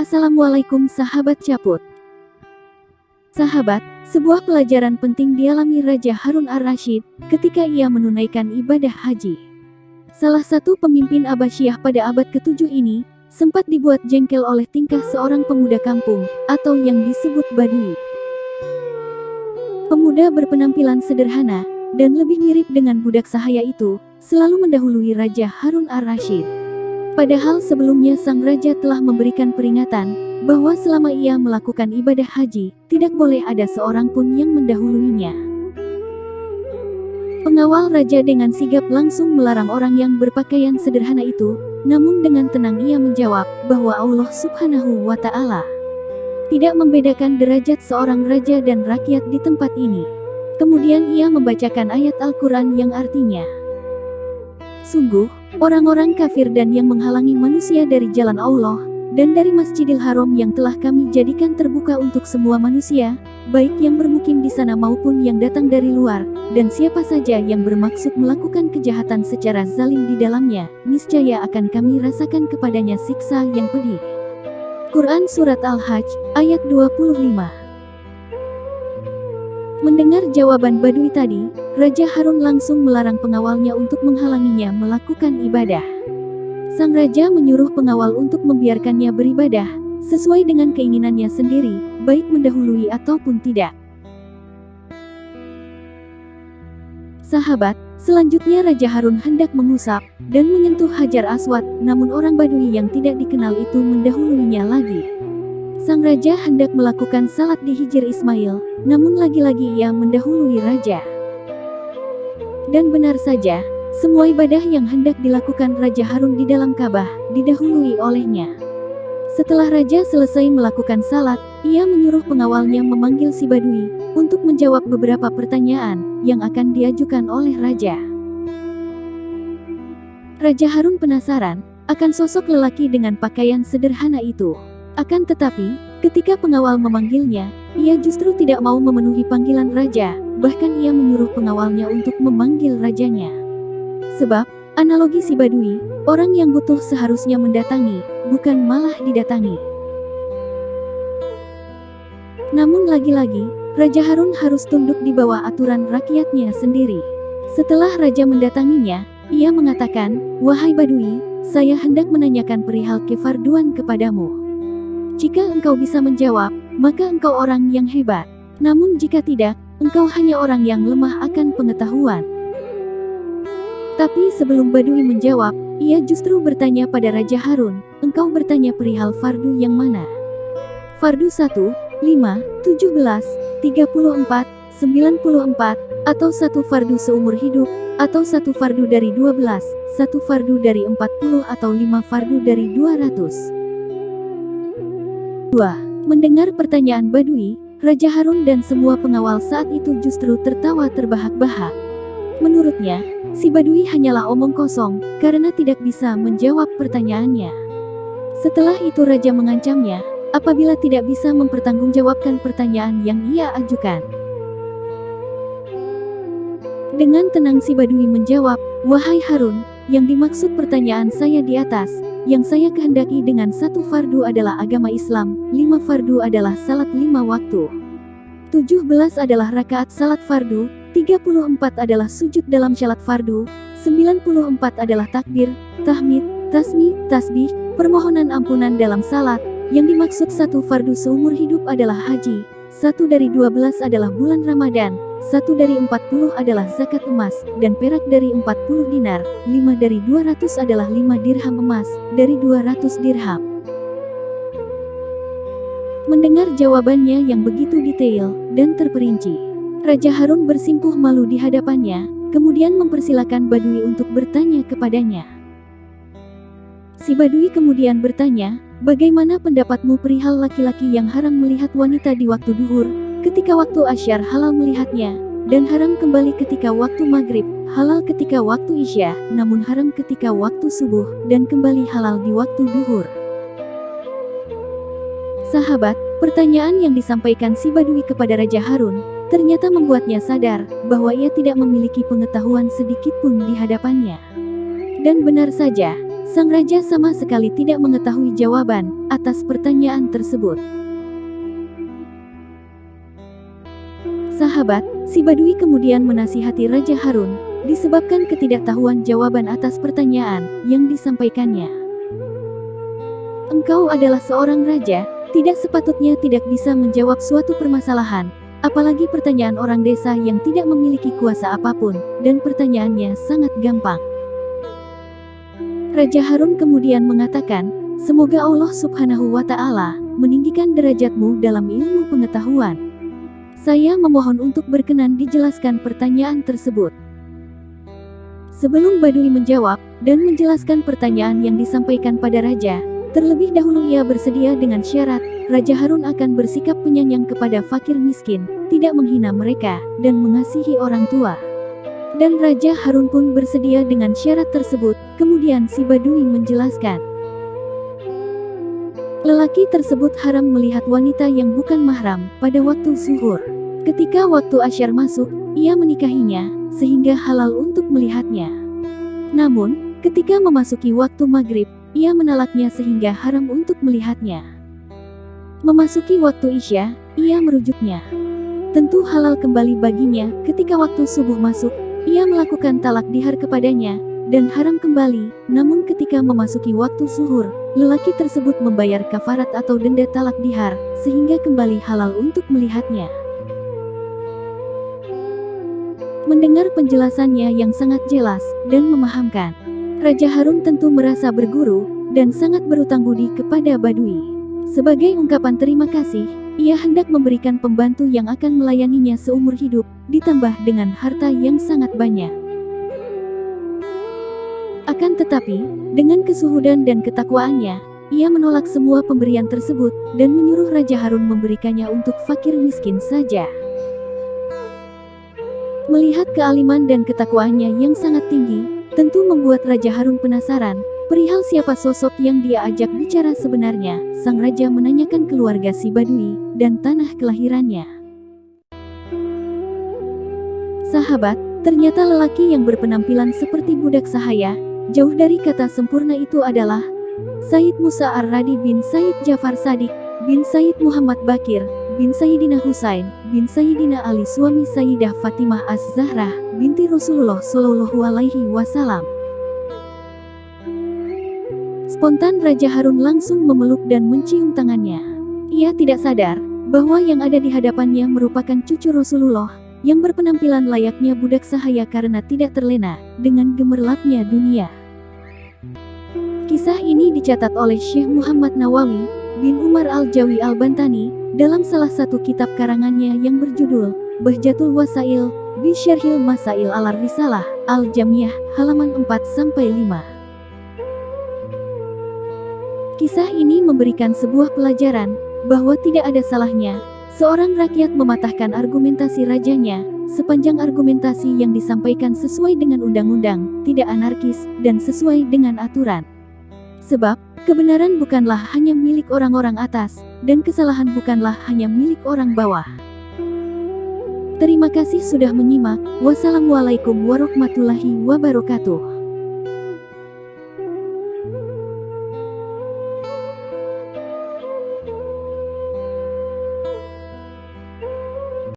Assalamualaikum sahabat Caput. Sahabat, sebuah pelajaran penting dialami Raja Harun ar-Rasyid ketika ia menunaikan ibadah haji. Salah satu pemimpin Abbasiyah pada abad ke-7 ini sempat dibuat jengkel oleh tingkah seorang pemuda kampung atau yang disebut Badui. Pemuda berpenampilan sederhana dan lebih mirip dengan budak sahaya itu selalu mendahului Raja Harun ar-Rasyid. Padahal sebelumnya sang raja telah memberikan peringatan bahwa selama ia melakukan ibadah haji, tidak boleh ada seorang pun yang mendahuluinya. Pengawal raja dengan sigap langsung melarang orang yang berpakaian sederhana itu, namun dengan tenang ia menjawab bahwa Allah Subhanahu wa Ta'ala tidak membedakan derajat seorang raja dan rakyat di tempat ini. Kemudian ia membacakan ayat Al-Quran yang artinya, "Sungguh, orang-orang kafir dan yang menghalangi manusia dari jalan Allah, dan dari Masjidil Haram yang telah kami jadikan terbuka untuk semua manusia, baik yang bermukim di sana maupun yang datang dari luar, dan siapa saja yang bermaksud melakukan kejahatan secara zalim di dalamnya, niscaya akan kami rasakan kepadanya siksa yang pedih." Quran Surat Al-Hajj, ayat 25. Mendengar jawaban Badui tadi, Raja Harun langsung melarang pengawalnya untuk menghalanginya melakukan ibadah. Sang raja menyuruh pengawal untuk membiarkannya beribadah sesuai dengan keinginannya sendiri, baik mendahului ataupun tidak. Sahabat, selanjutnya Raja Harun hendak mengusap dan menyentuh Hajar Aswad, namun orang Badui yang tidak dikenal itu mendahuluinya lagi. Sang raja hendak melakukan salat di Hijr Ismail, namun lagi-lagi ia mendahului raja. Dan benar saja, semua ibadah yang hendak dilakukan Raja Harun di dalam Ka'bah didahului olehnya. Setelah raja selesai melakukan salat, ia menyuruh pengawalnya memanggil si Badui untuk menjawab beberapa pertanyaan yang akan diajukan oleh raja. Raja Harun penasaran akan sosok lelaki dengan pakaian sederhana itu. Akan tetapi, ketika pengawal memanggilnya, ia justru tidak mau memenuhi panggilan raja, bahkan ia menyuruh pengawalnya untuk memanggil rajanya. Sebab, analogi si Badui, orang yang butuh seharusnya mendatangi, bukan malah didatangi. Namun lagi-lagi, Raja Harun harus tunduk di bawah aturan rakyatnya sendiri. Setelah raja mendatanginya, ia mengatakan, "Wahai Badui, saya hendak menanyakan perihal kefarduan kepadamu. Jika engkau bisa menjawab, maka engkau orang yang hebat. Namun jika tidak, engkau hanya orang yang lemah akan pengetahuan." Tapi sebelum Badui menjawab, ia justru bertanya pada Raja Harun, "Engkau bertanya perihal fardu yang mana? Fardu 1, 5, 17, 34, 94, atau satu fardu seumur hidup, atau satu fardu dari 12, satu fardu dari 40 atau 5 fardu dari 200? 2. Mendengar pertanyaan Badui, Raja Harun dan semua pengawal saat itu justru tertawa terbahak-bahak. Menurutnya, si Badui hanyalah omong kosong karena tidak bisa menjawab pertanyaannya. Setelah itu raja mengancamnya apabila tidak bisa mempertanggungjawabkan pertanyaan yang ia ajukan. Dengan tenang si Badui menjawab, "Wahai Harun, yang dimaksud pertanyaan saya di atas, yang saya kehendaki dengan satu fardu adalah agama Islam, 5 fardu adalah salat 5 waktu, 17 adalah rakaat salat fardu, 34 adalah sujud dalam salat fardu, 94 adalah takbir, tahmid, tasmih, tasbih, permohonan ampunan dalam salat. Yang dimaksud satu fardu seumur hidup adalah haji, 1 dari 12 adalah bulan Ramadan, 1 dari 40 adalah zakat emas dan perak dari 40 dinar, 5 dari 200 adalah 5 dirham emas dari 200 dirham." Mendengar jawabannya yang begitu detail dan terperinci, Raja Harun bersimpuh malu di hadapannya, kemudian mempersilakan Badui untuk bertanya kepadanya. Si Badui kemudian bertanya, "Bagaimana pendapatmu perihal laki-laki yang haram melihat wanita di waktu duhur, ketika waktu asyar halal melihatnya, dan haram kembali ketika waktu maghrib, halal ketika waktu isya, namun haram ketika waktu subuh, dan kembali halal di waktu duhur?" Sahabat, pertanyaan yang disampaikan si Badui kepada Raja Harun ternyata membuatnya sadar bahwa ia tidak memiliki pengetahuan sedikit pun di hadapannya. Dan benar saja, Sang raja sama sekali tidak mengetahui jawaban atas pertanyaan tersebut. Sahabat, si Badui kemudian menasihati Raja Harun, disebabkan ketidaktahuan jawaban atas pertanyaan yang disampaikannya. Engkau adalah seorang raja, tidak sepatutnya tidak bisa menjawab suatu permasalahan, apalagi pertanyaan orang desa yang tidak memiliki kuasa apapun, dan pertanyaannya sangat gampang. Raja Harun kemudian mengatakan, semoga Allah Subhanahu wa Ta'ala meninggikan derajatmu dalam ilmu pengetahuan. Saya memohon untuk berkenan dijelaskan pertanyaan tersebut. Sebelum Badui menjawab dan menjelaskan pertanyaan yang disampaikan pada raja, terlebih dahulu ia bersedia dengan syarat, Raja Harun akan bersikap penyayang kepada fakir miskin, tidak menghina mereka, dan mengasihi orang tua. Dan Raja Harun pun bersedia dengan syarat tersebut. Kemudian si Badui menjelaskan, lelaki tersebut haram melihat wanita yang bukan mahram pada waktu zuhur. Ketika waktu asyar masuk, ia menikahinya, sehingga halal untuk melihatnya. Namun, ketika memasuki waktu maghrib, ia menolaknya sehingga haram untuk melihatnya. Memasuki waktu isya, ia merujuknya. Tentu halal kembali baginya. Ketika waktu subuh masuk, ia melakukan talak dihar kepadanya, dan haram kembali. Namun ketika memasuki waktu zuhur, lelaki tersebut membayar kafarat atau denda talak dihar, sehingga kembali halal untuk melihatnya. Mendengar penjelasannya yang sangat jelas dan memahamkan, Raja Harun tentu merasa berguru dan sangat berutang budi kepada Badui. Sebagai ungkapan terima kasih, ia hendak memberikan pembantu yang akan melayaninya seumur hidup, ditambah dengan harta yang sangat banyak. Akan tetapi, dengan kesuhudan dan ketakwaannya, ia menolak semua pemberian tersebut, dan menyuruh Raja Harun memberikannya untuk fakir miskin saja. Melihat kealiman dan ketakwaannya yang sangat tinggi, tentu membuat Raja Harun penasaran, perihal siapa sosok yang dia ajak bicara sebenarnya. Sang Raja menanyakan keluarga si Badui, dan tanah kelahirannya. Sahabat, ternyata lelaki yang berpenampilan seperti budak sahaya, jauh dari kata sempurna itu adalah Sayyid Musa Ar-Radi bin Sayyid Jafar Sadiq, bin Sayyid Muhammad Bakir, bin Sayyidina Husain, bin Sayyidina Ali suami Sayyidah Fatimah Az-Zahrah, binti Rasulullah Shallallahu Alaihi Wasallam. Spontan Raja Harun langsung memeluk dan mencium tangannya. Ia tidak sadar bahwa yang ada di hadapannya merupakan cucu Rasulullah, yang berpenampilan layaknya budak sahaya karena tidak terlena dengan gemerlapnya dunia. Kisah ini dicatat oleh Syekh Muhammad Nawawi bin Umar Al-Jawi Al-Bantani dalam salah satu kitab karangannya yang berjudul Bahjatul Wasail bi Syarhil Masail Al-Risalah Al-Jamiyah halaman 4-5. Kisah ini memberikan sebuah pelajaran bahwa tidak ada salahnya seorang rakyat mematahkan argumentasi rajanya, sepanjang argumentasi yang disampaikan sesuai dengan undang-undang, tidak anarkis, dan sesuai dengan aturan. Sebab, kebenaran bukanlah hanya milik orang-orang atas, dan kesalahan bukanlah hanya milik orang bawah. Terima kasih sudah menyimak. Wassalamualaikum warahmatullahi wabarakatuh.